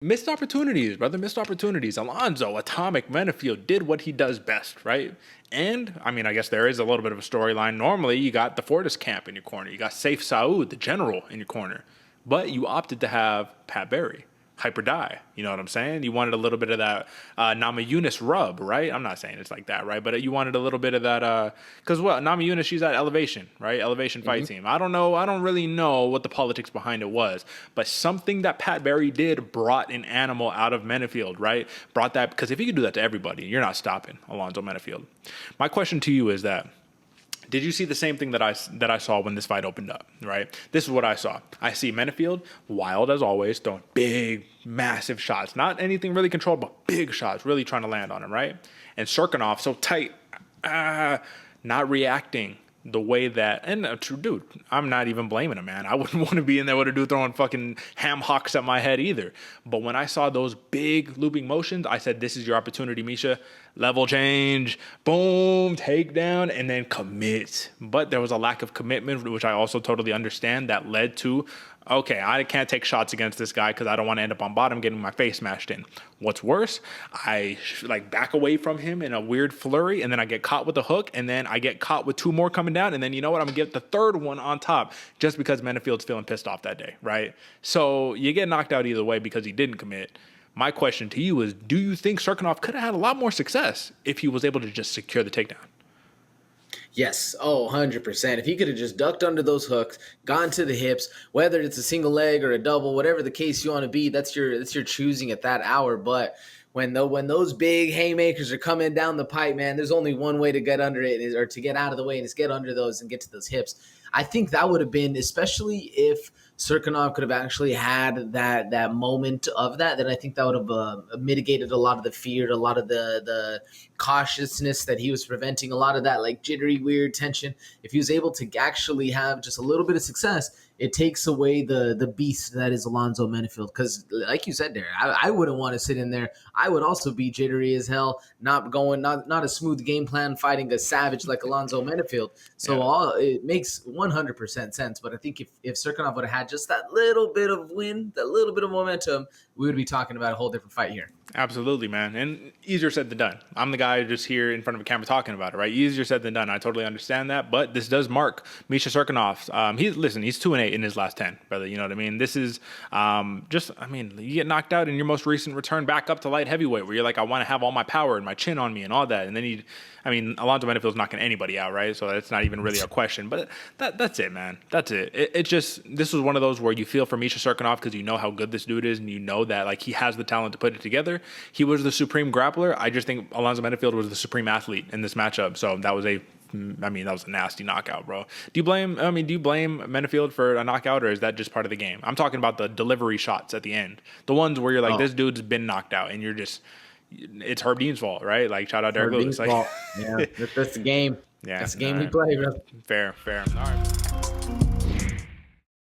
Missed opportunities, brother. Missed opportunities. Alonzo, Atomic, Menifield did what he does best, right? And, I mean, I guess there is a little bit of a storyline. Normally, you got the Fortis camp in your corner. You got Safe Saud, the general, in your corner. But you opted to have Pat Barry, Hyper Die. You know what I'm saying? You wanted a little bit of that Nama Yunus rub, right? I'm not saying it's like that, right? But you wanted a little bit of that, because Nama Yunus, she's at Elevation, right? Elevation fight team. I don't know. I don't really know what the politics behind it was, but something that Pat Barry did brought an animal out of Menifield, right? Brought that, because if you could do that to everybody, you're not stopping Alonzo Menifield. My question to you is that, did you see the same thing that I saw when this fight opened up, right? This is what I saw. I see Menifield, wild as always, throwing big, massive shots. Not anything really controlled, but big shots, really trying to land on him, right? And Cirkunov, so tight, not reacting the way that, and dude, I'm not even blaming him, man. I wouldn't want to be in there with a dude throwing fucking ham hocks at my head either. But when I saw those big looping motions, I said, this is your opportunity, Misha. Level change, boom, takedown, and then commit. But there was a lack of commitment, which I also totally understand, that led to, okay, I can't take shots against this guy because I don't want to end up on bottom getting my face smashed in. What's worse, I back away from him in a weird flurry, and then I get caught with a hook, and then I get caught with two more coming down, and then you know what? I'm going to get the third one on top just because Menifield's feeling pissed off that day, right? So you get knocked out either way because he didn't commit. My question to you is, do you think Cirkunov could have had a lot more success if he was able to just secure the takedown? Yes. Oh, 100%. If he could have just ducked under those hooks, gone to the hips, whether it's a single leg or a double, whatever the case you want to be, that's your choosing at that hour. But when those big haymakers are coming down the pipe, man, there's only one way to get under it, or to get out of the way, and it's get under those and get to those hips. I think that would have been, especially if Cirkunov could have actually had that moment of that, then I think that would have mitigated a lot of the fear, a lot of the cautiousness that he was preventing, a lot of that like jittery, weird tension. If he was able to actually have just a little bit of success, it takes away the beast that is Alonzo Menifield. Because like you said there, I wouldn't want to sit in there. I would also be jittery as hell, not a smooth game plan, fighting a savage like Alonzo Menifield. So it makes 100% sense. But I think if Cirkunov would have had just that little bit of win, that little bit of momentum, we would be talking about a whole different fight here. Absolutely, man. And easier said than done. I'm the guy just here in front of a camera talking about it, right? Easier said than done. I totally understand that. But this does mark Misha Cirkunov. He's 2-8 in his last 10, brother. You know what I mean? This is you get knocked out in your most recent return back up to light heavyweight, where you're like, I want to have all my power and my chin on me and all that. And then Alonzo Menifield's knocking anybody out, right? So that's not even really a question. But that's it, man. That's it. This was one of those where you feel for Misha Cirkunov because you know how good this dude is, and you know that like he has the talent to put it together. He was the supreme grappler. I just think Alonzo Menifield was the supreme athlete in this matchup. So that was a nasty knockout, bro. Do you blame Menifield for a knockout, or is that just part of the game? I'm talking about the delivery shots at the end. The ones where you're like, this dude's been knocked out, and you're just, it's Herb Dean's fault, right? Like, shout out Derek Lewis. Like, yeah, that's the game. Yeah, that's the game we play, bro. Fair. All right.